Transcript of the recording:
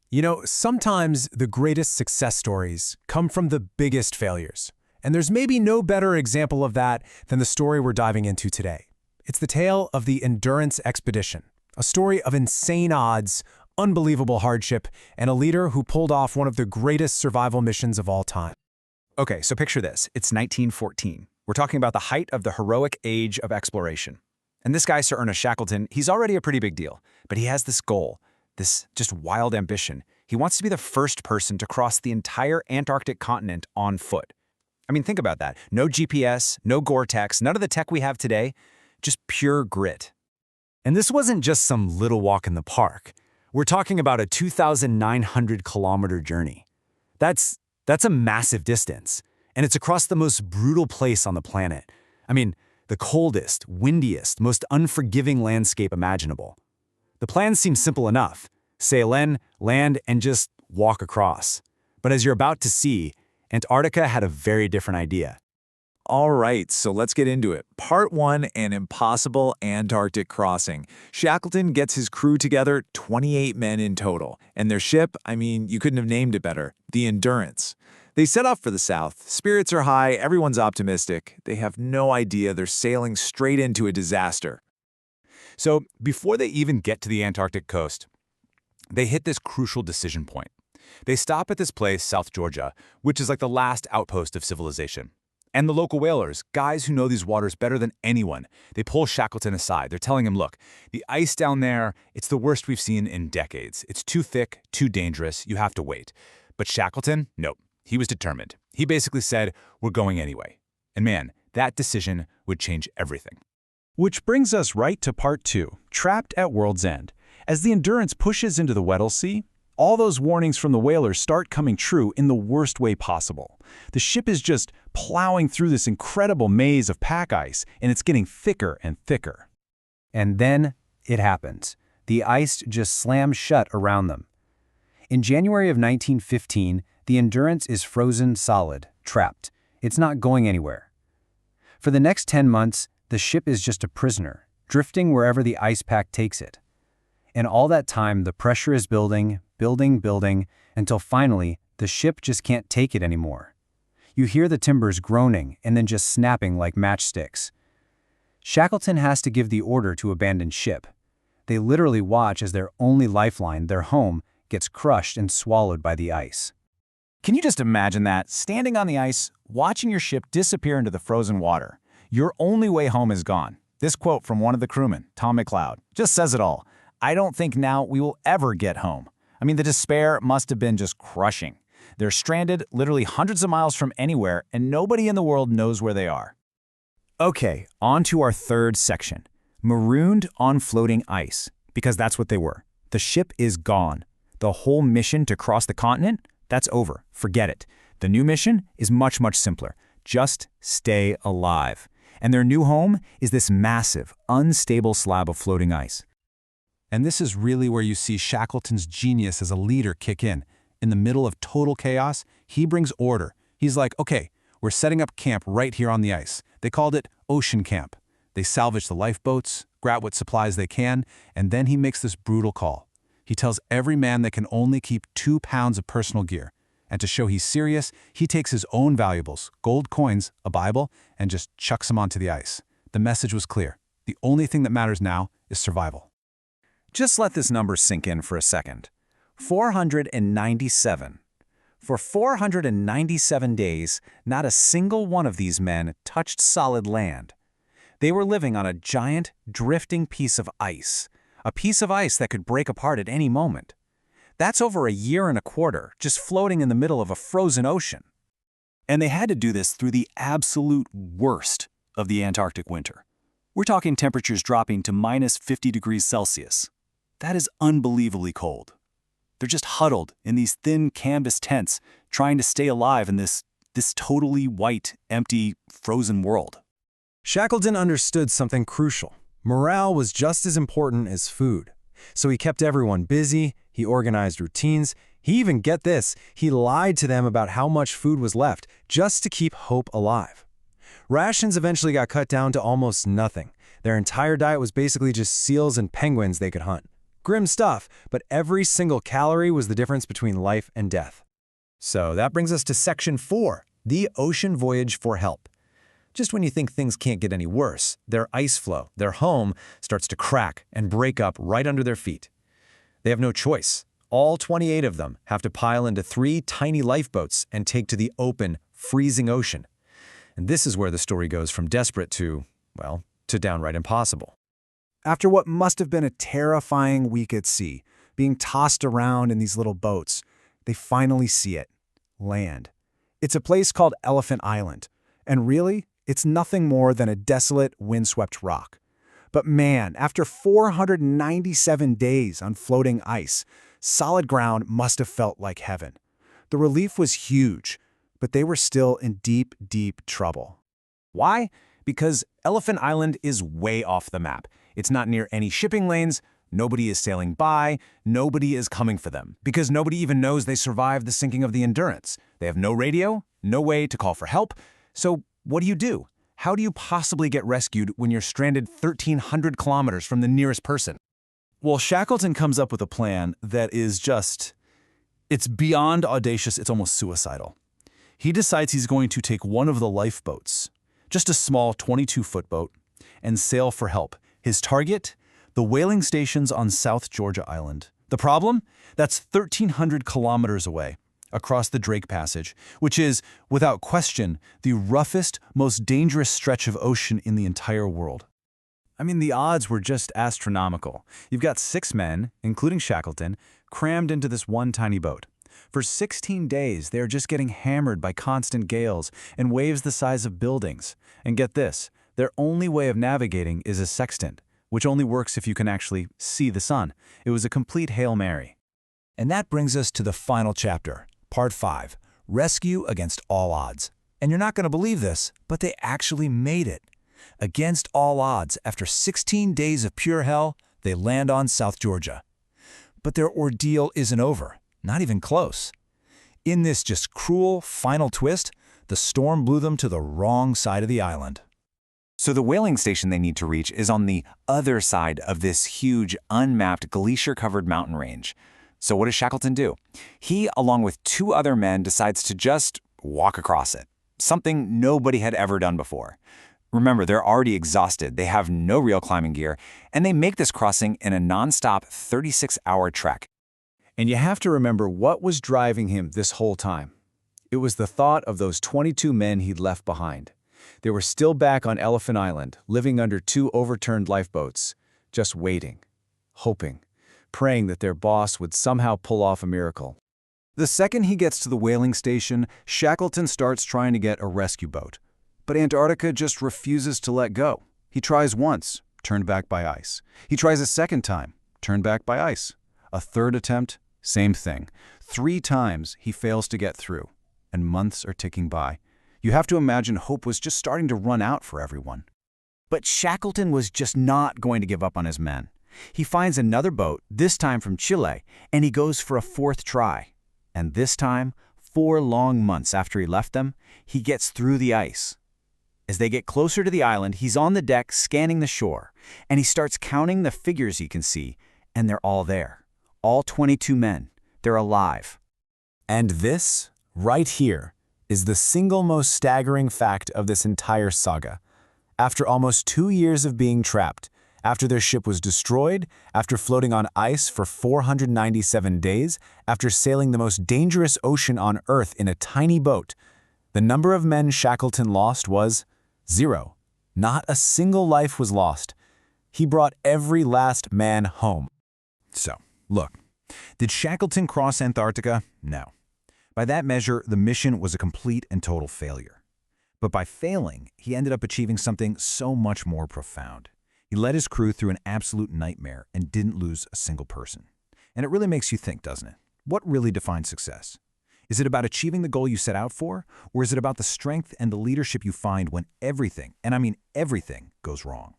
You know, sometimes the greatest success stories come from the biggest failures. And there's maybe no better example of that than the story we're diving into today. It's the tale of the Endurance Expedition, a story of insane odds, unbelievable hardship, and a leader who pulled off one of the greatest survival missions of all time. Okay, so picture this. It's 1914. We're talking about the height of the heroic age of exploration. And this guy, Sir Ernest Shackleton, he's already a pretty big deal. But he has this goal, this just wild ambition. He wants to be the first person to cross the entire Antarctic continent on foot. I mean, think about that. No GPS, no Gore-Tex, none of the tech we have today, just pure grit. And this wasn't just some little walk in the park. We're talking about a 2,900-kilometer journey. That's a massive distance, and it's across the most brutal place on the planet. I mean, the coldest, windiest, most unforgiving landscape imaginable. The plan seems simple enough. Sail in, land, and just walk across. But as you're about to see, Antarctica had a very different idea. All right, so let's get into it. Part 1, an impossible Antarctic crossing. Shackleton gets his crew together, 28 men in total. And their ship, I mean, you couldn't have named it better, the Endurance. They set off for the south. Spirits are high, everyone's optimistic. They have no idea they're sailing straight into a disaster. So before they even get to the Antarctic coast, they hit this crucial decision point. They stop at this place, South Georgia, which is like the last outpost of civilization. And the local whalers, guys who know these waters better than anyone, they pull Shackleton aside. They're telling him, look, the ice down there, it's the worst we've seen in decades. It's too thick, too dangerous, you have to wait. But Shackleton, nope, he was determined. He basically said, we're going anyway. And man, that decision would change everything. Which brings us right to part 2, trapped at world's end. As the Endurance pushes into the Weddell Sea, all those warnings from the whalers start coming true in the worst way possible. The ship is just plowing through this incredible maze of pack ice, and it's getting thicker and thicker. And then it happens. The ice just slams shut around them. In January of 1915, the Endurance is frozen solid, trapped. It's not going anywhere. For the next 10 months, the ship is just a prisoner, drifting wherever the ice pack takes it. And all that time, the pressure is building, until finally, the ship just can't take it anymore. You hear the timbers groaning and then just snapping like matchsticks. Shackleton has to give the order to abandon ship. They literally watch as their only lifeline, their home, gets crushed and swallowed by the ice. Can you just imagine that, standing on the ice, watching your ship disappear into the frozen water? Your only way home is gone. This quote from one of the crewmen, Tom McLeod, just says it all. I don't think now we will ever get home. I mean, the despair must have been just crushing. They're stranded literally hundreds of miles from anywhere, and nobody in the world knows where they are. Okay, on to our third section. Marooned on floating ice, because that's what they were. The ship is gone. The whole mission to cross the continent, that's over. Forget it. The new mission is much, much simpler. Just stay alive. And their new home is this massive, unstable slab of floating ice. And this is really where you see Shackleton's genius as a leader kick in. In the middle of total chaos, he brings order. He's like, okay, we're setting up camp right here on the ice. They called it Ocean Camp. They salvage the lifeboats, grab what supplies they can, and then he makes this brutal call. He tells every man they can only keep 2 pounds of personal gear. And to show he's serious, he takes his own valuables, gold coins, a Bible, and just chucks them onto the ice. The message was clear. The only thing that matters now is survival. Just let this number sink in for a second. 497. For 497 days, not a single one of these men touched solid land. They were living on a giant, drifting piece of ice, a piece of ice that could break apart at any moment. That's over a year and a quarter, just floating in the middle of a frozen ocean. And they had to do this through the absolute worst of the Antarctic winter. We're talking temperatures dropping to minus 50 degrees Celsius. That is unbelievably cold. They're just huddled in these thin canvas tents, trying to stay alive in this totally white, empty, frozen world. Shackleton understood something crucial. Morale was just as important as food. So he kept everyone busy, he organized routines, he even, get this, he lied to them about how much food was left, just to keep hope alive. Rations eventually got cut down to almost nothing. Their entire diet was basically just seals and penguins they could hunt. Grim stuff, but every single calorie was the difference between life and death. So that brings us to Section 4, the ocean voyage for help. Just when you think things can't get any worse, their ice floe, their home, starts to crack and break up right under their feet. They have no choice. All 28 of them have to pile into 3 tiny lifeboats and take to the open, freezing ocean. And this is where the story goes from desperate to, well, to downright impossible. After what must have been a terrifying week at sea, being tossed around in these little boats, they finally see it. Land. It's a place called Elephant Island. And really, it's nothing more than a desolate, windswept rock. But man, after 497 days on floating ice, solid ground must have felt like heaven. The relief was huge, but they were still in deep, deep trouble. Why? Because Elephant Island is way off the map. It's not near any shipping lanes, nobody is sailing by, nobody is coming for them, because nobody even knows they survived the sinking of the Endurance. They have no radio, no way to call for help. So what do? How do you possibly get rescued when you're stranded 1,300 kilometers from the nearest person? Well, Shackleton comes up with a plan that is it's beyond audacious, it's almost suicidal. He decides he's going to take one of the lifeboats, just a small 22-foot boat, and sail for help. His target? The whaling stations on South Georgia Island. The problem? That's 1,300 kilometers away, across the Drake Passage, which is, without question, the roughest, most dangerous stretch of ocean in the entire world. I mean, the odds were just astronomical. You've got 6 men, including Shackleton, crammed into this one tiny boat. For 16 days, they're just getting hammered by constant gales and waves the size of buildings. And get this, their only way of navigating is a sextant, which only works if you can actually see the sun. It was a complete Hail Mary. And that brings us to the final chapter, Part 5, Rescue Against All Odds. And you're not going to believe this, but they actually made it. Against all odds, after 16 days of pure hell, they land on South Georgia. But their ordeal isn't over, not even close. In this just cruel final twist, the storm blew them to the wrong side of the island. So the whaling station they need to reach is on the other side of this huge, unmapped, glacier-covered mountain range. So what does Shackleton do? He, along with 2 other men, decides to just walk across it, something nobody had ever done before. Remember, they're already exhausted, they have no real climbing gear, and they make this crossing in a non-stop 36-hour trek. And you have to remember what was driving him this whole time. It was the thought of those 22 men he'd left behind. They were still back on Elephant Island, living under 2 overturned lifeboats, just waiting, hoping, praying that their boss would somehow pull off a miracle. The second he gets to the whaling station, Shackleton starts trying to get a rescue boat. But Antarctica just refuses to let go. He tries once, turned back by ice. He tries a second time, turned back by ice. A third attempt, same thing. 3 times he fails to get through, and months are ticking by. You have to imagine hope was just starting to run out for everyone. But Shackleton was just not going to give up on his men. He finds another boat, this time from Chile, and he goes for a 4th try. And this time, 4 long months after he left them, he gets through the ice. As they get closer to the island, he's on the deck scanning the shore, and he starts counting the figures he can see, and they're all there. All 22 men. They're alive. And this, right here, is the single most staggering fact of this entire saga. After almost 2 years of being trapped, after their ship was destroyed, after floating on ice for 497 days, after sailing the most dangerous ocean on Earth in a tiny boat, the number of men Shackleton lost was 0. Not a single life was lost. He brought every last man home. So, look, did Shackleton cross Antarctica? No. By that measure, the mission was a complete and total failure. But by failing, he ended up achieving something so much more profound. He led his crew through an absolute nightmare and didn't lose a single person. And it really makes you think, doesn't it? What really defines success? Is it about achieving the goal you set out for, or is it about the strength and the leadership you find when everything, and I mean everything, goes wrong?